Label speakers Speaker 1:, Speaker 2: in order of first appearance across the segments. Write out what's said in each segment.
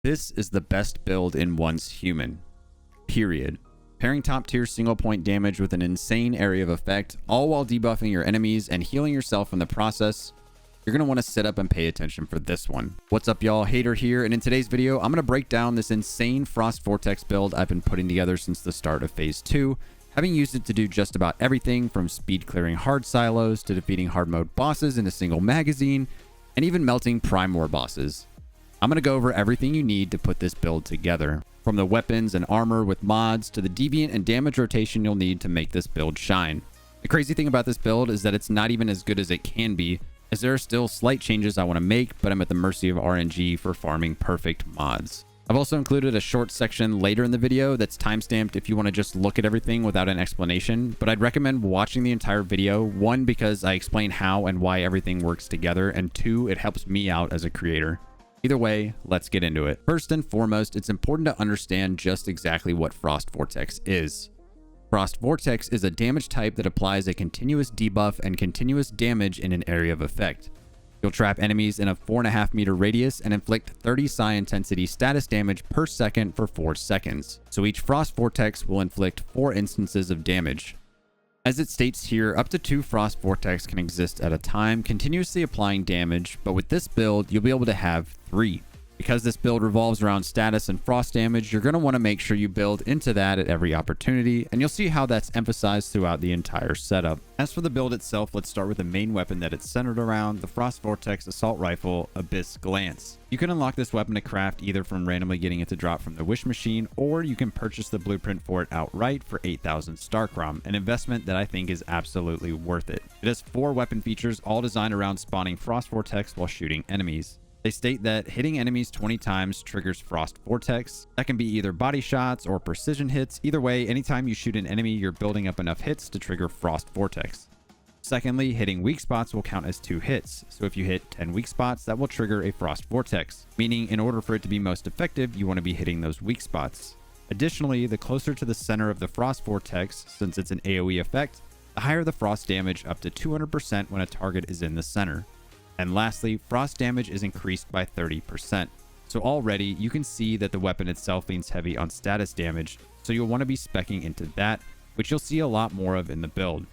Speaker 1: This is the best build in once human. Period. Pairing top tier single point damage with an insane area of effect, all while debuffing your enemies and healing yourself in the process. You're going to want to sit up and pay attention for this one. What's up, y'all? Hater here, and in today's video, I'm going to break down this insane Frost Vortex build I've been putting together since the start of Phase 2, having used it to do just about everything from speed clearing hard silos to defeating hard mode bosses in a single magazine, and even melting prime war bosses. I'm going to go over everything you need to put this build together, from the weapons and armor with mods to the deviant and damage rotation you'll need to make this build shine. The crazy thing about this build is that it's not even as good as it can be, as there are still slight changes I want to make, but I'm at the mercy of RNG for farming perfect mods. I've also included a short section later in the video that's timestamped if you want to just look at everything without an explanation, but I'd recommend watching the entire video, one, because I explain how and why everything works together, and two, it helps me out as a creator. Either way, let's get into it. First and foremost, it's important to understand just exactly what Frost Vortex is. Frost Vortex is a damage type that applies a continuous debuff and continuous damage in an area of effect. You'll trap enemies in a 4.5 meter radius and inflict 30 psi intensity status damage per second for 4 seconds. So each Frost Vortex will inflict 4 instances of damage. As it states here, up to 2 Frost Vortex can exist at a time, continuously applying damage, but with this build, you'll be able to have 3. Because this build revolves around status and frost damage, you're going to want to make sure you build into that at every opportunity, and you'll see how that's emphasized throughout the entire setup. As for the build itself, let's start with the main weapon that it's centered around, the Frost Vortex Assault Rifle Abyss Glance. You can unlock this weapon to craft either from randomly getting it to drop from the wish machine, or you can purchase the blueprint for it outright for 8,000 Starcrom, an investment that I think is absolutely worth it. It has 4 weapon features, all designed around spawning Frost Vortex while shooting enemies. They state that hitting enemies 20 times triggers Frost Vortex. That can be either body shots or precision hits. Either way, anytime you shoot an enemy, you're building up enough hits to trigger Frost Vortex. Secondly, hitting weak spots will count as 2 hits. So if you hit 10 weak spots, that will trigger a Frost Vortex, meaning in order for it to be most effective, you want to be hitting those weak spots. Additionally, the closer to the center of the Frost Vortex, since it's an AoE effect, the higher the frost damage, up to 200% when a target is in the center. And lastly, frost damage is increased by 30%. So already you can see that the weapon itself leans heavy on status damage, so you'll want to be speccing into that, which you'll see a lot more of in the build.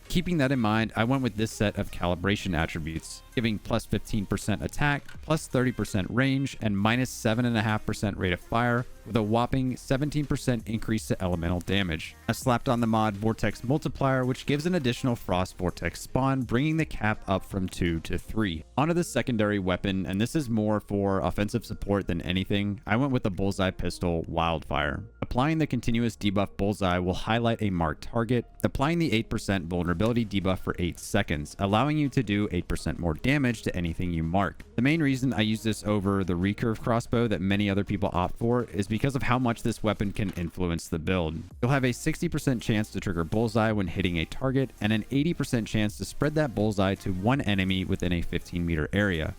Speaker 1: Keeping that in mind, I went with this set of calibration attributes, giving plus 15% attack, plus 30% range, and minus 7.5% rate of fire, with a whopping 17% increase to elemental damage. I slapped on the mod Vortex Multiplier, which gives an additional Frost Vortex spawn, bringing the cap up from 2 to 3. Onto the secondary weapon, and this is more for offensive support than anything. I went with the Bullseye Pistol WILDFIRE. Applying the continuous debuff Bullseye will highlight a marked target, applying the 8% vulnerability debuff for 8 seconds, allowing you to do 8% more damage to anything you mark. The main reason I use this over the recurve crossbow that many other people opt for is because of how much this weapon can influence the build. You'll have a 60% chance to trigger Bullseye when hitting a target, and an 80% chance to spread that Bullseye to one enemy within a 15 meter area.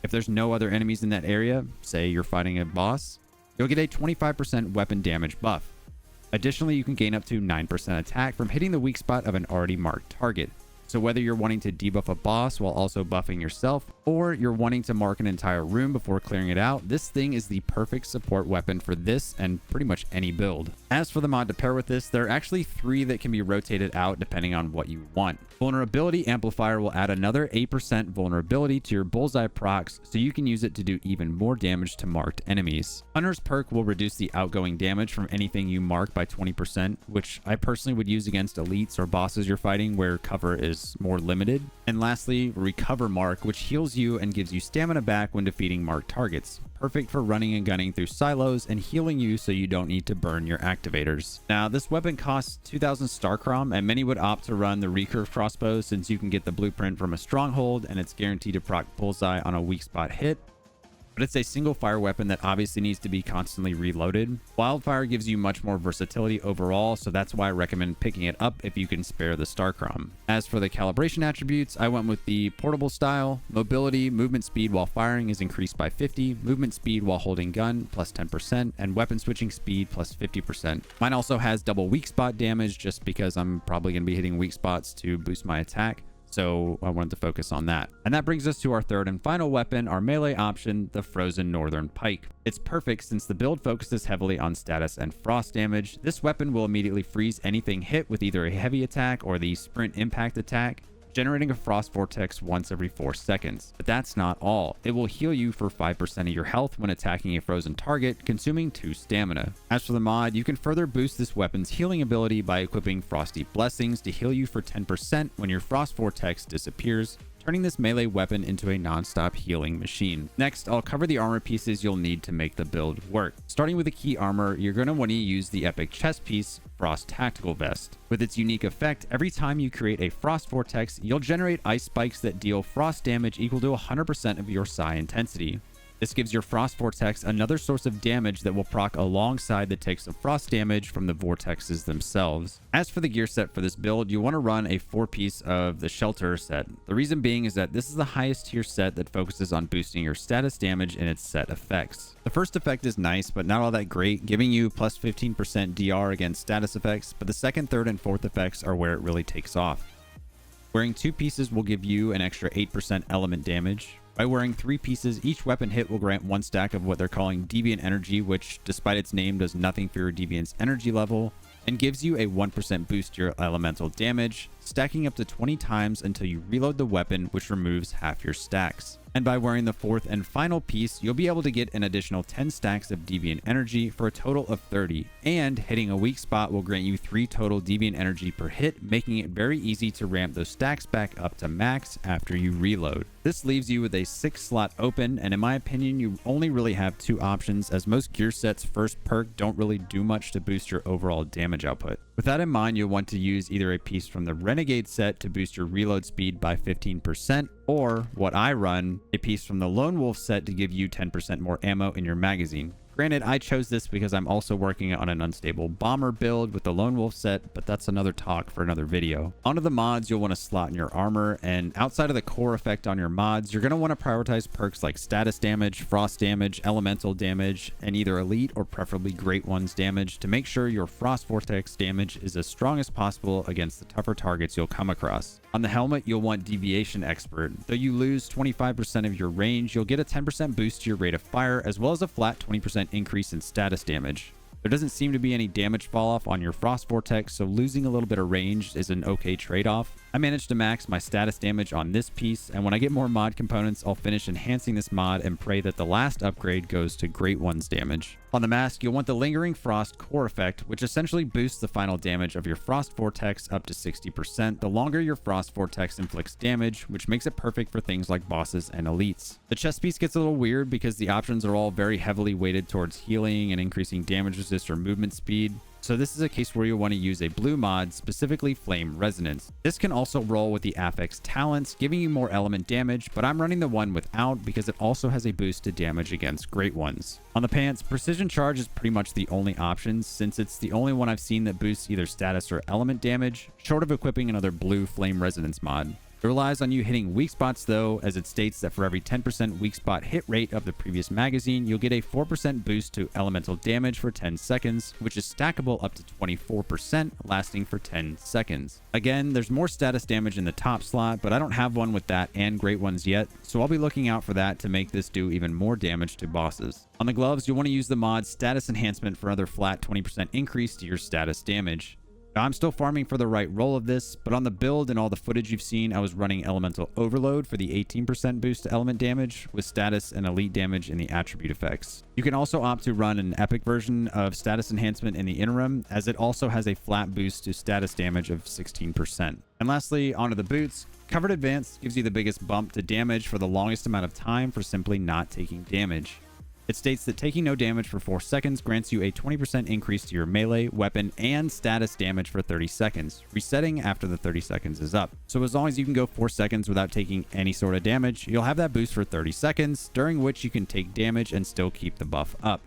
Speaker 1: If there's no other enemies in that area, say you're fighting a boss, you'll get a 25% weapon damage buff. Additionally, you can gain up to 9% attack from hitting the weak spot of an already marked target. So whether you're wanting to debuff a boss while also buffing yourself, or you're wanting to mark an entire room before clearing it out, this thing is the perfect support weapon for this and pretty much any build. As for the mod to pair with this, there are actually 3 that can be rotated out depending on what you want. Vulnerability Amplifier will add another 8% vulnerability to your Bullseye procs, so you can use it to do even more damage to marked enemies. Hunter's Perk will reduce the outgoing damage from anything you mark by 20%, which I personally would use against elites or bosses you're fighting where cover is more limited. And lastly, Recover Mark, which heals you and gives you stamina back when defeating marked targets. Perfect for running and gunning through silos and healing you so you don't need to burn your activators. Now, this weapon costs 2,000 Starcrom, and many would opt to run the recurve crossbow since you can get the blueprint from a stronghold and it's guaranteed to proc Bullseye on a weak spot hit. But it's a single fire weapon that obviously needs to be constantly reloaded. WILDFIRE gives you much more versatility overall, so that's why I recommend picking it up if you can spare the Starcrom. As for the calibration attributes, I went with the portable style. Mobility, movement speed while firing is increased by 50, movement speed while holding gun plus 10%, and weapon switching speed plus 50%. Mine also has double weak spot damage just because I'm probably going to be hitting weak spots to boost my attack. so I wanted to focus on that. And that brings us to our third and final weapon, our melee option, the Frozen Northern Pike. It's perfect since the build focuses heavily on status and frost damage. This weapon will immediately freeze anything hit with either a heavy attack or the sprint impact attack, generating a frost vortex once every 4 seconds. But that's not all. It will heal you for 5% of your health when attacking a frozen target, consuming 2 stamina. As for the mod, you can further boost this weapon's healing ability by equipping Frosty Blessings to heal you for 10% when your frost vortex disappears, turning this melee weapon into a non-stop healing machine. Next, I'll cover the armor pieces you'll need to make the build work. Starting with the key armor, you're going to want to use the epic chest piece, Frost Tactical Vest. With its unique effect, every time you create a frost vortex, you'll generate ice spikes that deal frost damage equal to 100% of your psi intensity. This gives your frost vortex another source of damage that will proc alongside the takes of frost damage from the vortexes themselves. As for the gear set for this build, you want to run a 4-piece of the shelter set. The reason being is that this is the highest tier set that focuses on boosting your status damage and its set effects. The first effect is nice, but not all that great, giving you plus 15% DR against status effects, but the second, third, and fourth effects are where it really takes off. Wearing 2 pieces will give you an extra 8% element damage. By wearing 3 pieces, each weapon hit will grant 1 stack of what they're calling Deviant Energy, which, despite its name, does nothing for your Deviant's energy level, and gives you a 1% boost to your elemental damage, stacking up to 20 times until you reload the weapon, which removes half your stacks. And by wearing the 4th and final piece, you'll be able to get an additional 10 stacks of Deviant Energy for a total of 30, and hitting a weak spot will grant you 3 total Deviant Energy per hit, making it very easy to ramp those stacks back up to max after you reload. This leaves you with a 6 slot open, and in my opinion, you only really have 2 options, as most gear sets' first perk don't really do much to boost your overall damage output. With that in mind, you'll want to use either a piece from the Renegade set to boost your reload speed by 15%, or what I run, a piece from the Lone Wolf set to give you 10% more ammo in your magazine. Granted, I chose this because I'm also working on an unstable bomber build with the Lone Wolf set, but that's another talk for another video. Onto the mods you'll want to slot in your armor, and outside of the core effect on your mods, you're going to want to prioritize perks like status damage, frost damage, elemental damage, and either elite or preferably great ones damage to make sure your frost vortex damage is as strong as possible against the tougher targets you'll come across. On the helmet, you'll want Deviation Expert. Though you lose 25% of your range, you'll get a 10% boost to your rate of fire, as well as a flat 20% increase in status damage. There doesn't seem to be any damage fall off on your frost vortex, so losing a little bit of range is an okay trade-off. I managed to max my status damage on this piece, and when I get more mod components, I'll finish enhancing this mod and pray that the last upgrade goes to Great One's damage. On the mask, you'll want the Lingering Frost core effect, which essentially boosts the final damage of your frost vortex up to 60% the longer your frost vortex inflicts damage, which makes it perfect for things like bosses and elites. The chest piece gets a little weird because the options are all very heavily weighted towards healing and increasing damage resist or movement speed. So this is a case where you'll want to use a blue mod, specifically Flame Resonance. This can also roll with the Affix talents, giving you more element damage, but I'm running the one without because it also has a boost to damage against Great Ones. On the pants, Precision Charge is pretty much the only option, since it's the only one I've seen that boosts either status or element damage, short of equipping another blue Flame Resonance mod. It relies on you hitting weak spots though, as it states that for every 10% weak spot hit rate of the previous magazine, you'll get a 4% boost to elemental damage for 10 seconds, which is stackable up to 24%, lasting for 10 seconds. Again, there's more status damage in the top slot, but I don't have one with that and Great Ones yet, so I'll be looking out for that to make this do even more damage to bosses. On the gloves, you'll want to use the mod Status Enhancement for another flat 20% increase to your status damage. Now, I'm still farming for the right roll of this, but on the build and all the footage you've seen, I was running Elemental Overload for the 18% boost to element damage, with status and elite damage in the attribute effects. You can also opt to run an epic version of status enhancement in the interim, as it also has a flat boost to status damage of 16%. And lastly, onto the boots. Covered Advance gives you the biggest bump to damage for the longest amount of time for simply not taking damage. It states that taking no damage for 4 seconds grants you a 20% increase to your melee, weapon, and status damage for 30 seconds, resetting after the 30 seconds is up. So as long as you can go 4 seconds without taking any sort of damage, you'll have that boost for 30 seconds, during which you can take damage and still keep the buff up.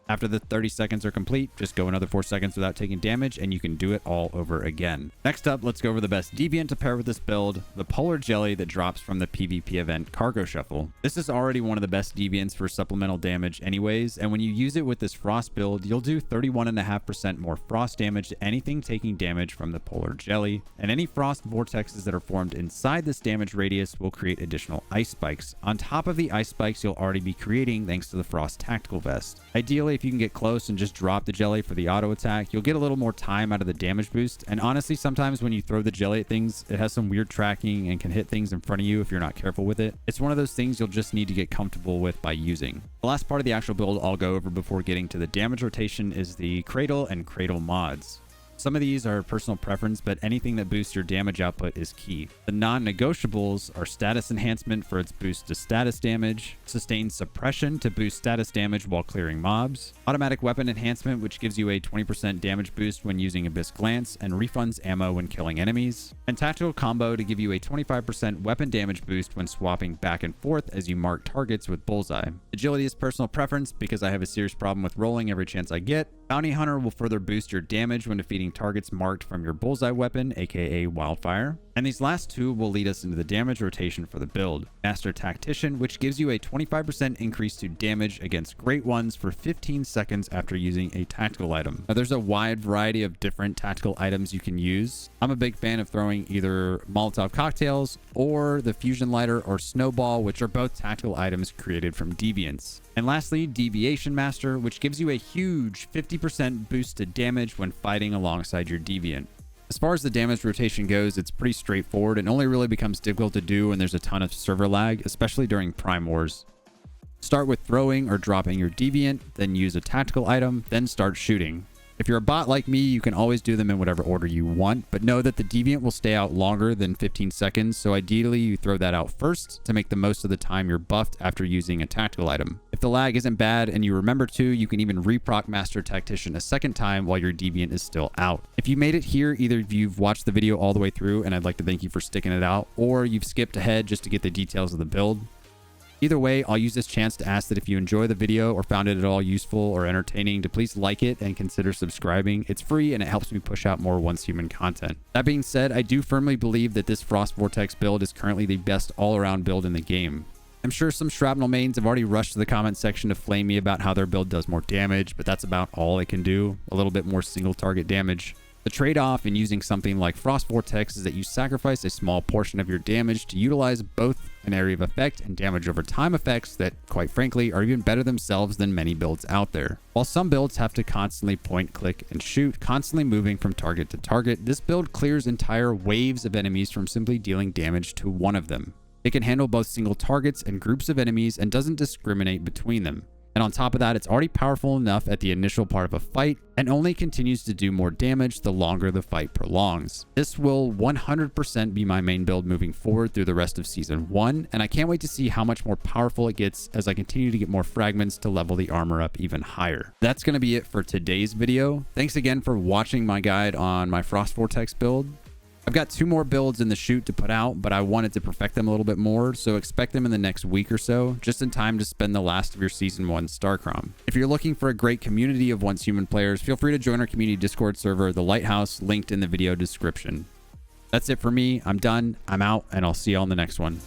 Speaker 1: After the 30 seconds are complete, just go another 4 seconds without taking damage and you can do it all over again. Next up, let's go over the best deviant to pair with this build, the polar jelly that drops from the PvP event Cargo Shuffle. This is already one of the best deviants for supplemental damage anyways, and when you use it with this frost build, you'll do 31.5% more frost damage to anything taking damage from the polar jelly, and any frost vortexes that are formed inside this damage radius will create additional ice spikes on top of the ice spikes you'll already be creating thanks to the frost tactical vest. Ideally, if you can get close and just drop the jelly for the auto attack, you'll get a little more time out of the damage boost. And honestly, sometimes when you throw the jelly at things, it has some weird tracking and can hit things in front of you if you're not careful with it. It's one of those things you'll just need to get comfortable with by using. The last part of the actual build I'll go over before getting to the damage rotation is the Cradle and Cradle mods. Some of these are personal preference, but anything that boosts your damage output is key. The non-negotiables are status enhancement for its boost to status damage, sustained suppression to boost status damage while clearing mobs, automatic weapon enhancement which gives you a 20% damage boost when using Abyss Glance and refunds ammo when killing enemies, and tactical combo to give you a 25% weapon damage boost when swapping back and forth as you mark targets with Bullseye. Agility is personal preference because I have a serious problem with rolling every chance I get. Bounty Hunter will further boost your damage when defeating targets marked from your Bullseye weapon, aka Wildfire. And these last two will lead us into the damage rotation for the build. Master Tactician, which gives you a 25% increase to damage against Great Ones for 15 seconds after using a tactical item. Now, there's a wide variety of different tactical items you can use. I'm a big fan of throwing either Molotov cocktails or the Fusion Lighter or Snowball, which are both tactical items created from deviants. And lastly, Deviation Master, which gives you a huge 50% boost to damage when fighting alongside your deviant. As far as the damage rotation goes, it's pretty straightforward and only really becomes difficult to do when there's a ton of server lag, especially during Prime Wars. Start with throwing or dropping your deviant, then use a tactical item, then start shooting. If you're a bot like me, you can always do them in whatever order you want, but know that the deviant will stay out longer than 15 seconds, so ideally you throw that out first to make the most of the time you're buffed after using a tactical item. If the lag isn't bad and you remember to, you can even reproc Master Tactician a second time while your deviant is still out. If you made it here, either you've watched the video all the way through, and I'd like to thank you for sticking it out, or you've skipped ahead just to get the details of the build. Either way, I'll use this chance to ask that if you enjoy the video or found it at all useful or entertaining, to please like it and consider subscribing. It's free and it helps me push out more Once Human content. That being said, I do firmly believe that this Frost Vortex build is currently the best all-around build in the game. I'm sure some Shrapnel mains have already rushed to the comment section to flame me about how their build does more damage, but that's about all it can do. A little bit more single target damage. The trade-off in using something like Frost Vortex is that you sacrifice a small portion of your damage to utilize both an area of effect and damage over time effects that, quite frankly, are even better themselves than many builds out there. While some builds have to constantly point, click, and shoot, constantly moving from target to target, this build clears entire waves of enemies from simply dealing damage to one of them. It can handle both single targets and groups of enemies and doesn't discriminate between them. And on top of that, it's already powerful enough at the initial part of a fight and only continues to do more damage the longer the fight prolongs. This will 100% be my main build moving forward through the rest of Season 1, and I can't wait to see how much more powerful it gets as I continue to get more fragments to level the armor up even higher. That's going to be it for today's video. Thanks again for watching my guide on my Frost Vortex build. I've got 2 more builds in the chute to put out, but I wanted to perfect them a little bit more, so expect them in the next week or so, just in time to spend the last of your Season 1 Starcrom. If you're looking for a great community of Once Human players, feel free to join our community Discord server, The Lighthouse, linked in the video description. That's it for me. I'm done, I'm out, and I'll see y'all in the next one.